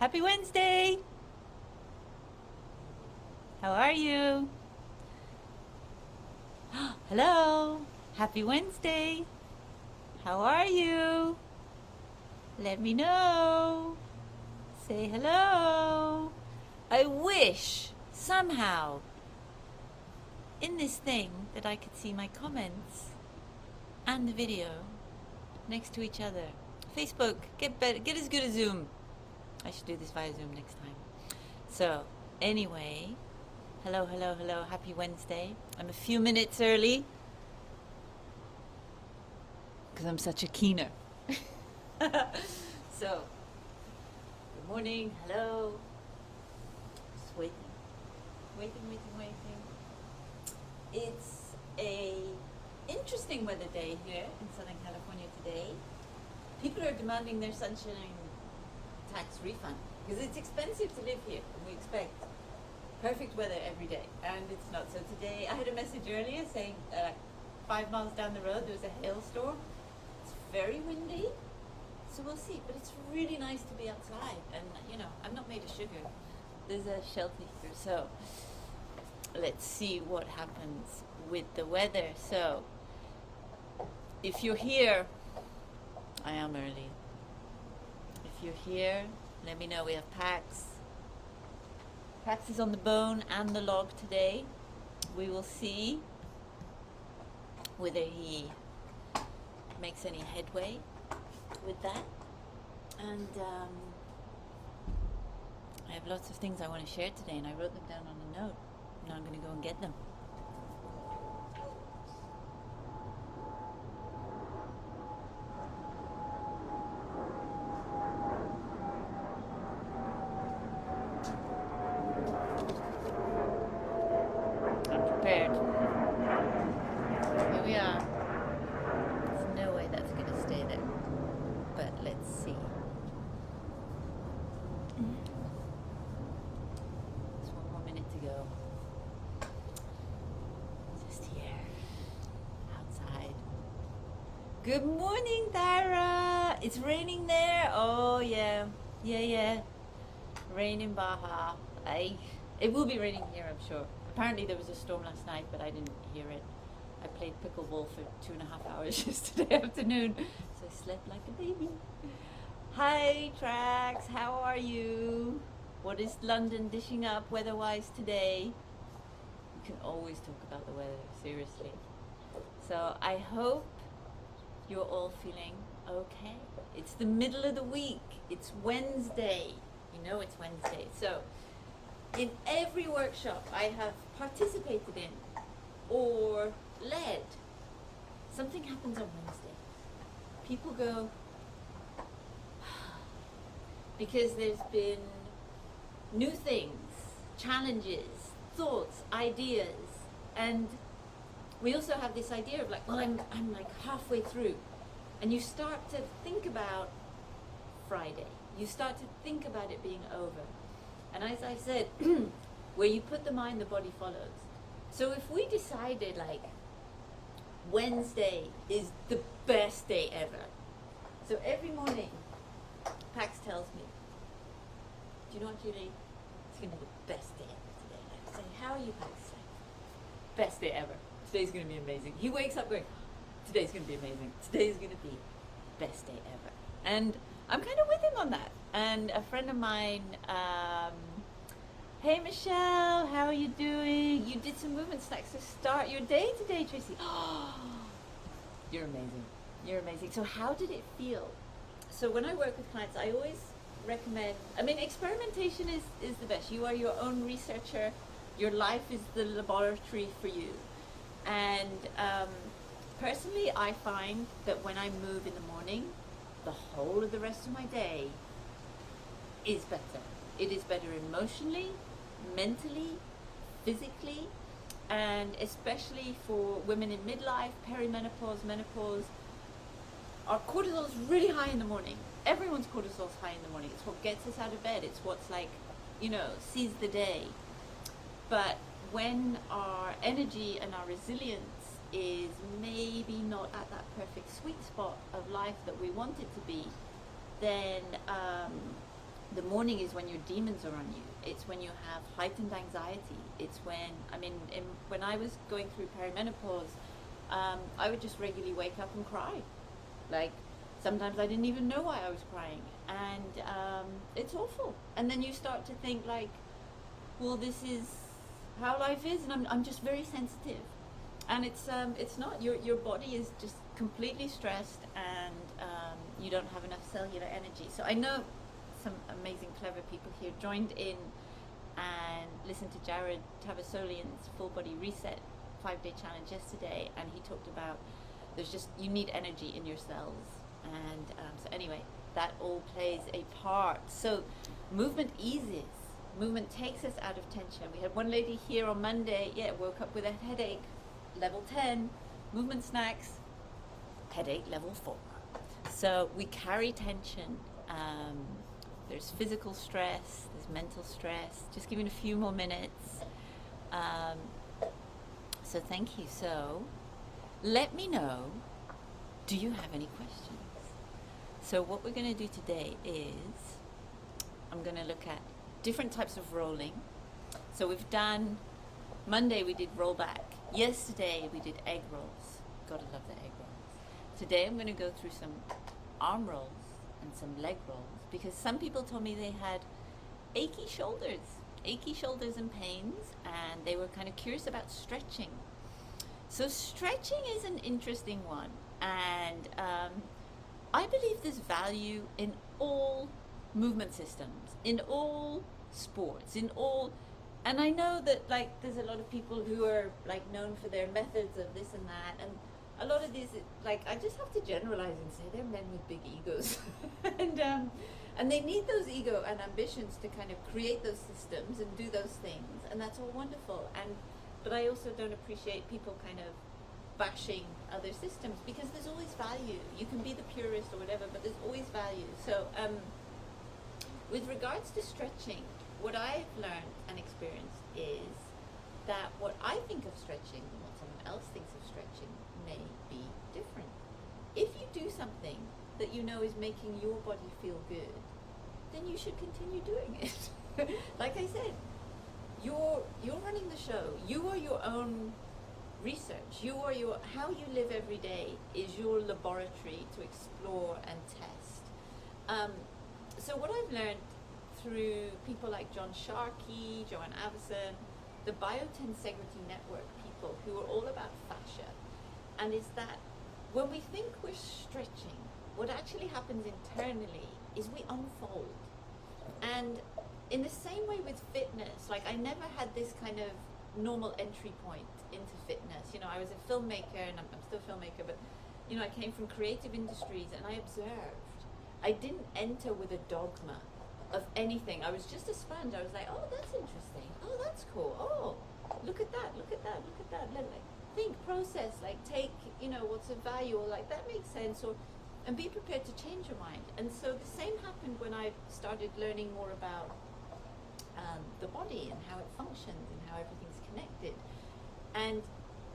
Happy Wednesday! How are you? Hello! Happy Wednesday! How are you? Let me know. Say hello. I wish somehow in this thing that I could see my comments and the video next to each other. Facebook, get better, get as good as Zoom. I should do this via Zoom next time. So, anyway, hello, hello, hello. Happy Wednesday. I'm a few minutes early because I'm such a keener. So, good morning. Hello. Just waiting. Waiting. It's a interesting weather day here in Southern California today. People are demanding their sunshine tax refund because it's expensive to live here, and we expect perfect weather every day, and it's not. So today, I had a message earlier saying 5 miles down the road there was a hailstorm. It's very windy, so we'll see. But it's really nice to be outside, and I'm not made of sugar. There's a shelter here, so let's see what happens with the weather. So if you're here, I am early. If you're here, let me know. We have Pax. Pax is on the bone and the log today. We will see whether he makes any headway with that. And I have lots of things I want to share today, and I wrote them down on a note. Now I'm going to go and get them. I'm prepared. Here we are. There's no way that's going to stay there. But let's see. There's one more minute to go. Just here. Outside. Good morning, Dara. It's raining there. Oh, yeah. Yeah. Rain in Baja. It will be raining here, I'm sure. Apparently there was a storm last night, but I didn't hear it. I played pickleball for 2.5 hours yesterday afternoon, so I slept like a baby. Hi, Trax. How are you? What is London dishing up weather-wise today? We can always talk about the weather, seriously. So I hope you're all feeling okay. It's the middle of the week. It's Wednesday. You know it's Wednesday. So in every workshop I have participated in or led, something happens on Wednesday. People go, because there's been new things, challenges, thoughts, ideas, and we also have this idea of like, well, I'm like halfway through, and you start to think about Friday. You start to think about it being over. And as I said, where you put the mind, the body follows. So if we decided like Wednesday is the best day ever. So every morning, Pax tells me, do you know what, Julie? It's going to be the best day ever today. And I say, how are you, Pax? Best day ever. Today's going to be amazing. He wakes up going, today's going to be amazing. Today's going to be best day ever. And I'm kind of with him on that. And a friend of mine, hey Michelle, how are you doing? You did some movement snacks to start your day today, Tracy. You're amazing. You're amazing. So how did it feel? So when I work with clients, I always recommend, experimentation is the best. You are your own researcher. Your life is the laboratory for you. And personally, I find that when I move in the morning, the whole of the rest of my day is better. It is better emotionally, mentally, physically, and especially for women in midlife, perimenopause, menopause. Our cortisol is really high in the morning. Everyone's cortisol is high in the morning. It's what gets us out of bed. It's what's like, seize the day. But when our energy and our resilience is maybe not at that perfect sweet spot of life that we want it to be, then The morning is when your demons are on you. It's when you have heightened anxiety. It's when, when I was going through perimenopause, I would just regularly wake up and cry. Like, sometimes I didn't even know why I was crying. And it's awful. And then you start to think like, well, this is how life is, and I'm just very sensitive. And it's not, your body is just completely stressed, and you don't have enough cellular energy. So I know some amazing, clever people here joined in and listened to Jared Tavasolian's Full Body Reset 5-day challenge yesterday, and he talked about you need energy in your cells. And so anyway, that all plays a part. So movement eases. Movement takes us out of tension. We had one lady here on Monday, woke up with a headache, level 10, movement snacks, headache level 4. So we carry tension. There's physical stress, there's mental stress. Just giving a few more minutes. So thank you. So let me know, do you have any questions? So what we're going to do today is, I'm going to look at different types of rolling. So we've done, Monday we did roll back. Yesterday we did egg rolls. Gotta love the egg rolls. Today I'm going to go through some arm rolls and some leg rolls, because some people told me they had achy shoulders and pains, and they were kind of curious about stretching. So stretching is an interesting one, and I believe there's value in all movement systems, in all sports, in all, and I know that like there's a lot of people who are like known for their methods of this and that, and a lot of these, like, I just have to generalize and say they're men with big egos and they need those ego and ambitions to kind of create those systems and do those things, and that's all wonderful. But I also don't appreciate people kind of bashing other systems, because there's always value. You can be the purist or whatever, but there's always value. So with regards to stretching, what I've learned and experienced is that what I think of stretching and what someone else thinks of stretching may be different. If you do something that you know is making your body feel good, then you should continue doing it. Like I said, you're running the show. You are your own research. How you live every day is your laboratory to explore and test. So what I've learned through people like John Sharkey, Joanne Avison, the Biotensegrity Network people who are all about fascia, and is that when we think we're stretching, what actually happens internally is we unfold. And in the same way with fitness, like I never had this kind of normal entry point into fitness. You know, I was a filmmaker, and I'm still a filmmaker, but you know, I came from creative industries, and I observed. I didn't enter with a dogma of anything. I was just a sponge. I was like, oh, that's interesting. Oh, that's cool. Oh, look at that, look at that, look at that. Like, think, process, like take, you know, what's of value, or like that makes sense, or and be prepared to change your mind. And so the same happened when I started learning more about the body and how it functions and how everything's connected. And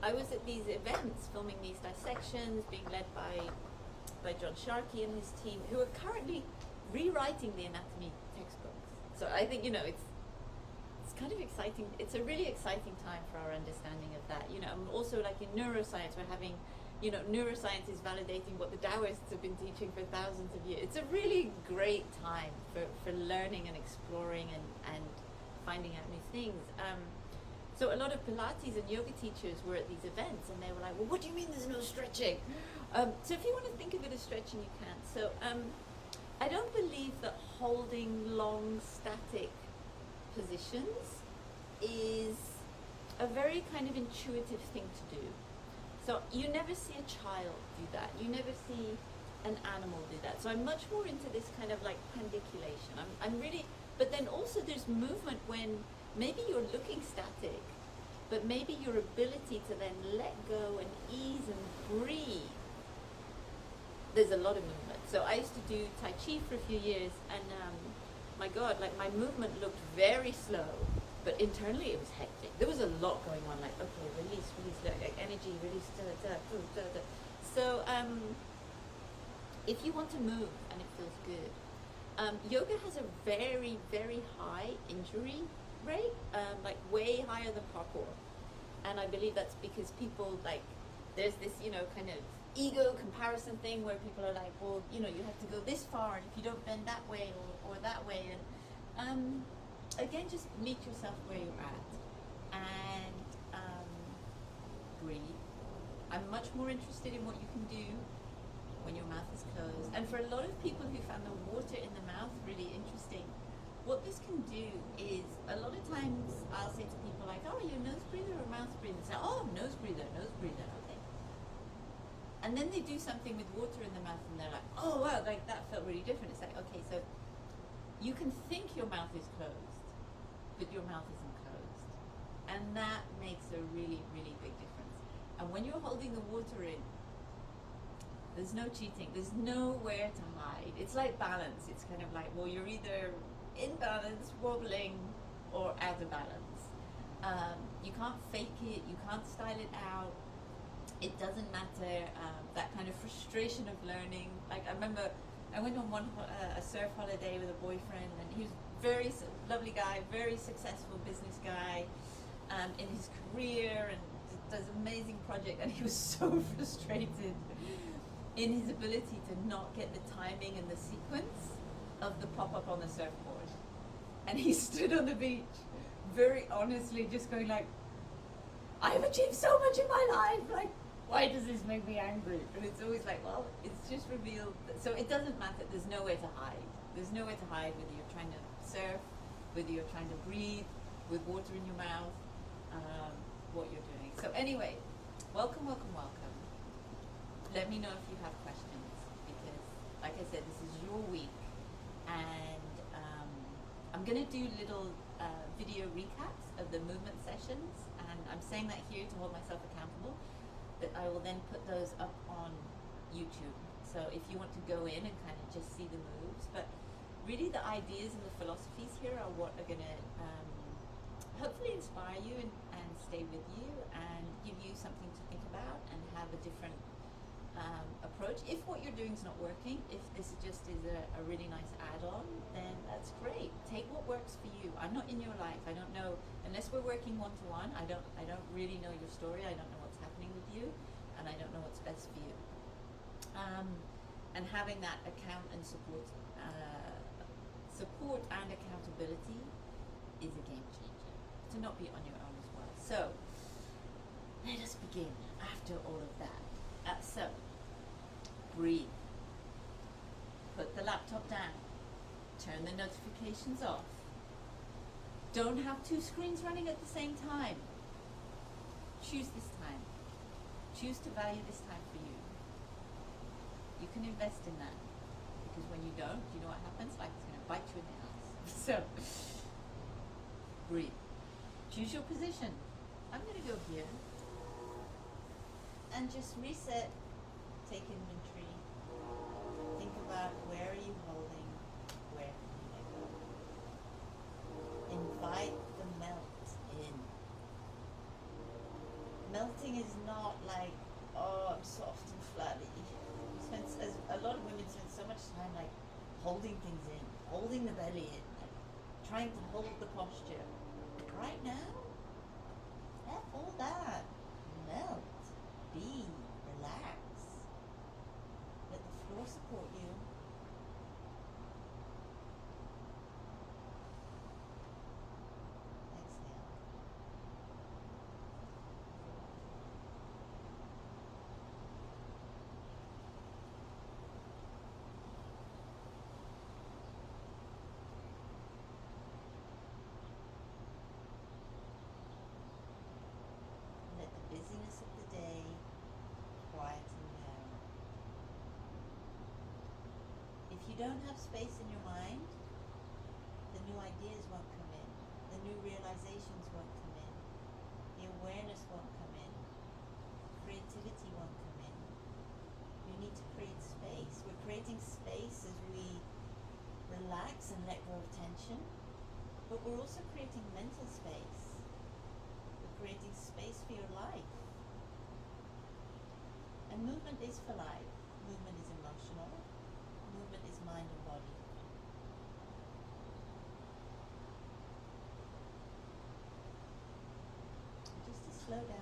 I was at these events filming these dissections being led by John Sharkey and his team, who are currently rewriting the anatomy textbooks. So I think, you know, it's kind of exciting. It's a really exciting time for our understanding of that. You know, and also like in neuroscience, we're having, you know, neuroscience is validating what the Taoists have been teaching for thousands of years. It's a really great time for learning and exploring and finding out new things. So a lot of Pilates and yoga teachers were at these events, and they were like, well, what do you mean there's no stretching? So if you want to think of it as stretching, you can. So I don't believe that holding long static positions is a very kind of intuitive thing to do. So you never see a child do that. You never see an animal do that. So I'm much more into this kind of like pandiculation. I'm really, but then also there's movement when maybe you're looking static, but maybe your ability to then let go and ease and breathe. There's a lot of movement. So I used to do Tai Chi for a few years, and my God, like my movement looked very slow, but internally it was hectic. There was a lot going on, like, okay, release, like energy, release, So if you want to move and it feels good, Yoga has a very, very high injury rate, like way higher than parkour. And I believe that's because people like, there's this, kind of ego comparison thing where people are like, well, you have to go this far, and if you don't bend that way or that way. And again, just meet yourself where you're at and breathe. I'm much more interested in what you can do when your mouth is closed. And for a lot of people who found the water in the mouth really interesting, what this can do is, a lot of times I'll say to people like, oh, are you a nose breather or mouth breather? Say, oh, nose breather, okay. And then they do something with water in the mouth and they're like, oh wow, like that felt really different. It's like, okay, so you can think your mouth is closed, but your mouth isn't closed. And that makes a really, really big difference. And when you're holding the water in, there's no cheating, there's nowhere to hide. It's like balance. It's kind of like, well, you're either in balance, wobbling, or out of balance. You can't fake it, you can't style it out. It doesn't matter. That kind of frustration of learning. Like, I remember I went on a surf holiday with a boyfriend, and he was very lovely guy, very successful business guy in his career, and does amazing project, and he was so frustrated in his ability to not get the timing and the sequence of the pop-up on the surfboard. And he stood on the beach very honestly just going like, I've achieved so much in my life, like, why does this make me angry? And it's always like, well, it's just revealed. So it doesn't matter, there's nowhere to hide. There's nowhere to hide whether you're trying to surf, whether you're trying to breathe with water in your mouth, what you're doing. So anyway, welcome. Let me know if you have questions, because like I said, this is your week, and I'm going to do little video recaps of the movement sessions, and I'm saying that here to hold myself accountable, that I will then put those up on YouTube. So if you want to go in and kind of just see the moves, but really the ideas and the philosophies here are what are going to hopefully inspire you and stay with you and give you something to think about and have a different approach. If what you're doing is not working, if this just is a really nice add-on, then that's great. Take what works for you. I'm not in your life. I don't know, unless we're working one-to-one, I don't really know your story. I don't know what's happening with you, and I don't know what's best for you. And having that account and support and accountability is a game changer. To not be on your own as well. So let us begin after all of that. So breathe. Put the laptop down. Turn the notifications off. Don't have two screens running at the same time. Choose this time. Choose to value this time for you. You can invest in that, because when you don't, you know what happens? Like, it's going to bite you in the ass. So breathe. Choose your position. I'm going to go here and just reset, take inventory, think about where are you holding, where can you let go. Invite the melt in. Melting is not like, oh, I'm soft and flabby. A lot of women spend so much time like holding things in, holding the belly in, like, trying to hold the posture. Right now, F all that. Melt. Be. Relax. Let the floor support you. Exhale. Let the busyness of the day quieten down. If you don't have space in your mind, the new ideas won't come in, the new realizations won't come in, the awareness won't come in, creativity won't come in. You need to create space. We're creating space as we relax and let go of tension, but we're also creating mental space. We're creating space for your life. And movement is for life. Movement is emotional. Movement is mind and body. slow down.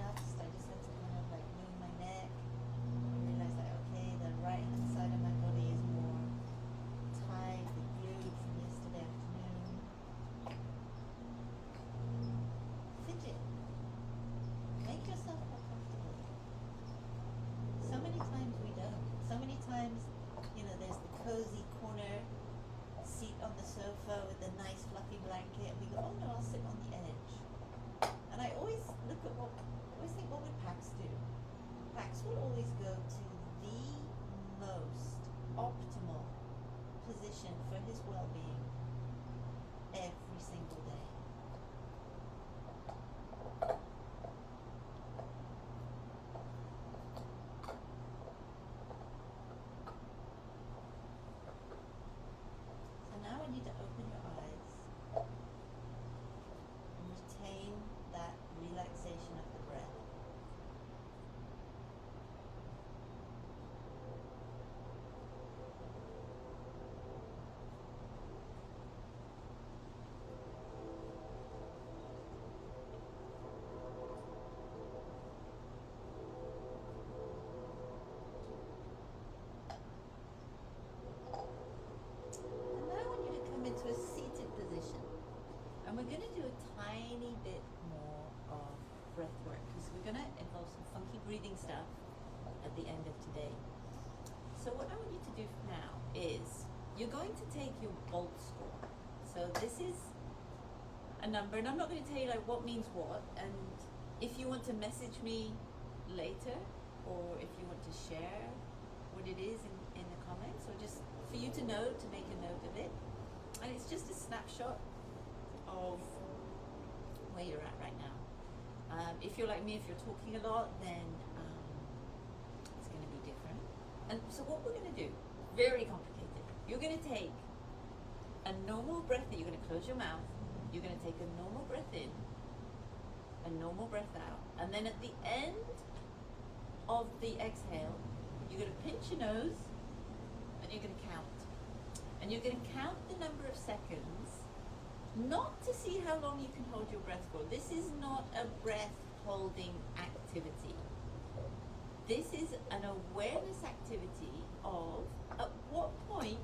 I just had to kind of like move my neck and realize that, okay, the right hand side of my body is more tight, the glute from yesterday afternoon. Fidget. Make yourself more comfortable. So many times we don't. So many times, you know, there's the cozy corner seat on the sofa with the nice fluffy blanket, and we go, oh no, I'll sit on the edge. And I always look at always think, what would Pax do? Pax will always go to the most optimal position for his well-being every single day. So now I need to open your eyes and retain that relaxation of the breath. And now I want you to come into a seated position. And we're going to do a tiny bit more of breath work, because we're going to involve some funky breathing stuff at the end of today. So what I want you to do now is you're going to take your bolt score. So this is a number, and I'm not going to tell you like what means what, and if you want to message me later, or if you want to share what it is in the comments, or just for you to know, to make a note of it. And it's just a snapshot of where you're at right now. If you're like me, if you're talking a lot, then it's going to be different. And so what we're going to do, very complicated, you're going to take a normal breath in, you're going to close your mouth, you're going to take a normal breath in, a normal breath out, and then at the end of the exhale, you're going to pinch your nose, and you're going to count. And you're going to count the number of seconds, not to see how long you can hold your breath for. This is not a breath holding activity. This is an awareness activity of at what point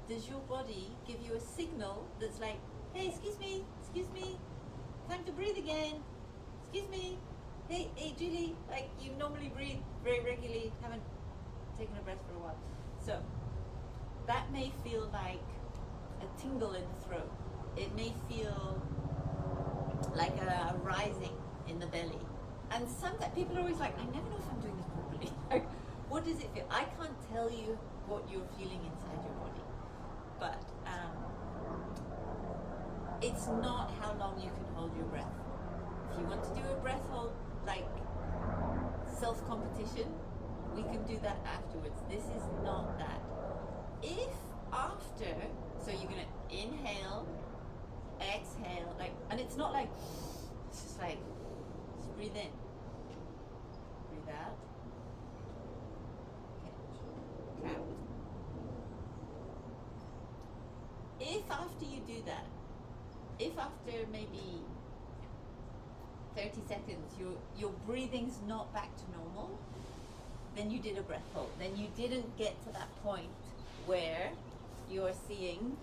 does your body give you a signal that's like, hey, excuse me, time to breathe again, excuse me, hey Julie, like you normally breathe very regularly, haven't taken a breath for a while. So that may feel like a tingle in the throat. It may feel like a rising in the belly. And sometimes people are always like, I never know if I'm doing this properly. Like, what does it feel? I can't tell you what you're feeling inside your body. But it's not how long you can hold your breath. If you want to do a breath hold, like self-competition, we can do that afterwards. This is not that. If after, so you're going to inhale, exhale, like, and it's not like, it's just like, just breathe in, breathe out, okay, count. If after you do that, if after maybe 30 seconds your breathing's not back to normal, then you did a breath hold. Then you didn't get to that point where you're seeing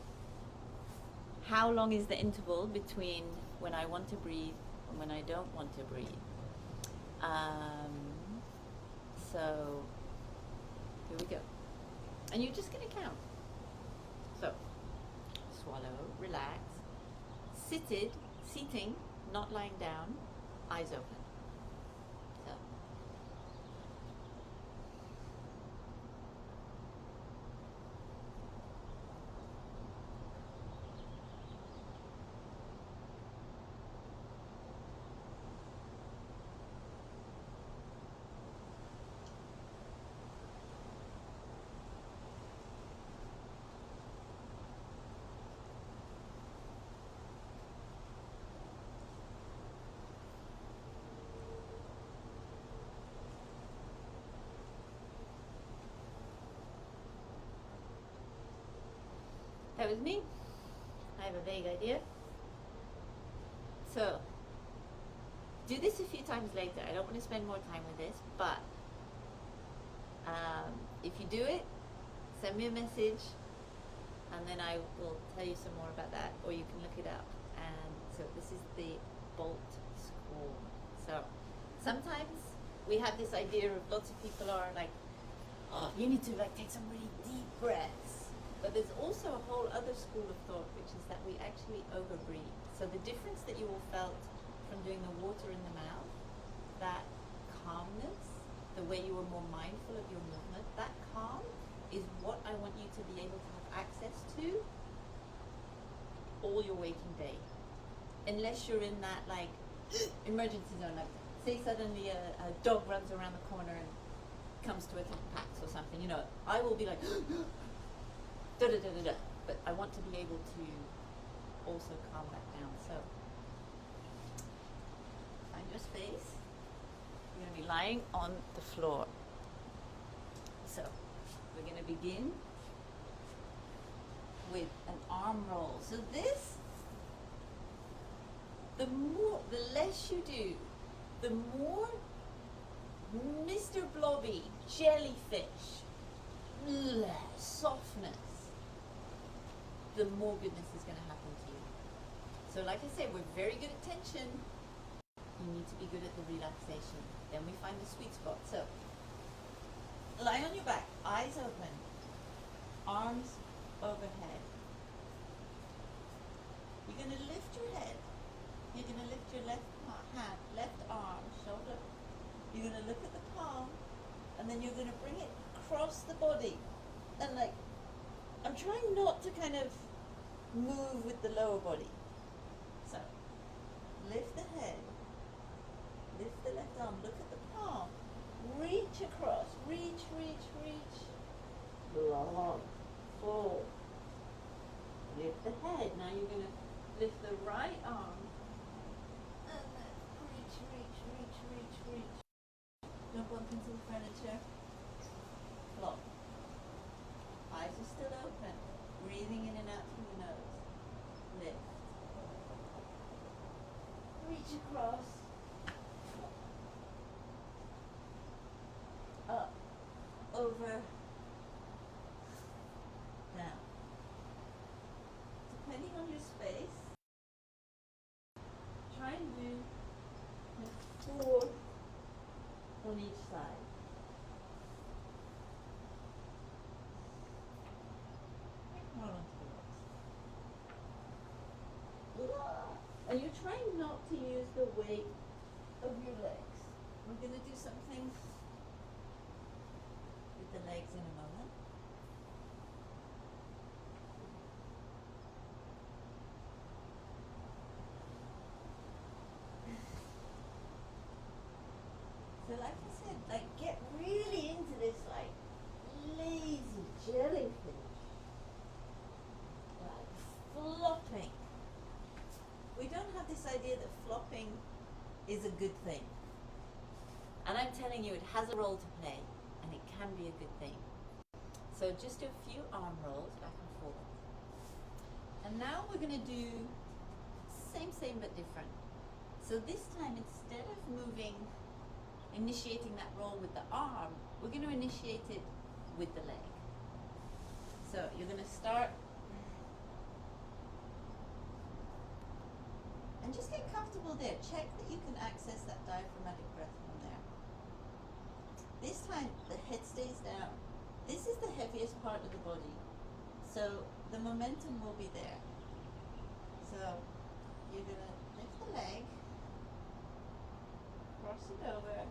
how long is the interval between when I want to breathe and when I don't want to breathe. So here we go. And you're just going to count. So swallow, relax, seating, not lying down, eyes open. So bear with me. I have a vague idea. So, do this a few times later. I don't want to spend more time with this, but if you do it, send me a message, and then I will tell you some more about that, or you can look it up. And so this is the bolt school. So sometimes we have this idea of lots of people are like, oh, you need to like take some really deep breaths. But there's also a whole other school of thought, which is that we actually overbreathe. So the difference that you all felt from doing the water in the mouth, that calmness, the way you were more mindful of your movement, that calm is what I want you to be able to have access to all your waking day. Unless you're in that like emergency zone, like say suddenly a dog runs around the corner and comes to attack Pax or something, you know, I will be like da da da da da. But I want to be able to also calm that down. So find your space. You're going to be lying on the floor. So we're going to begin with an arm roll. So this, the less you do, the more Mr. Blobby, jellyfish, softness, the more goodness is going to happen to you. So like I said, we're very good at tension. You need to be good at the relaxation. Then we find the sweet spot. So lie on your back, eyes open, arms overhead. You're going to lift your head. You're going to lift your left hand, left arm, shoulder. You're going to look at the palm, and then you're going to bring it across the body. And like, I'm trying not to kind of move with the lower body. So lift the head, lift the left arm, look at the palm, reach across, reach, long, full. Lift the head. Now you're going to lift the right arm, and then reach. Don't bump into the furniture. Flop. Eyes are still open. Breathing in and out through the nose. Lift. Reach across. Up. Over. Down. Depending on your space, try and do 4 on each side. Hold on to the legs. And you're trying not to use the weight of your legs. We're going to do something with the legs in a moment. So like I said, like get really into this like lazy jellyfish. Like flopping. We don't have this idea that flopping is a good thing. And I'm telling you, it has a role to play, and it can be a good thing. So just do a few arm rolls back and forth. And now we're going to do same but different. So this time, instead of initiating that roll with the arm, we're going to initiate it with the leg. So you're going to start and just get comfortable there. Check that you can access that diaphragmatic breath from there. This time the head stays down. This is the heaviest part of the body, so the momentum will be there. So you're going to lift the leg, cross it over,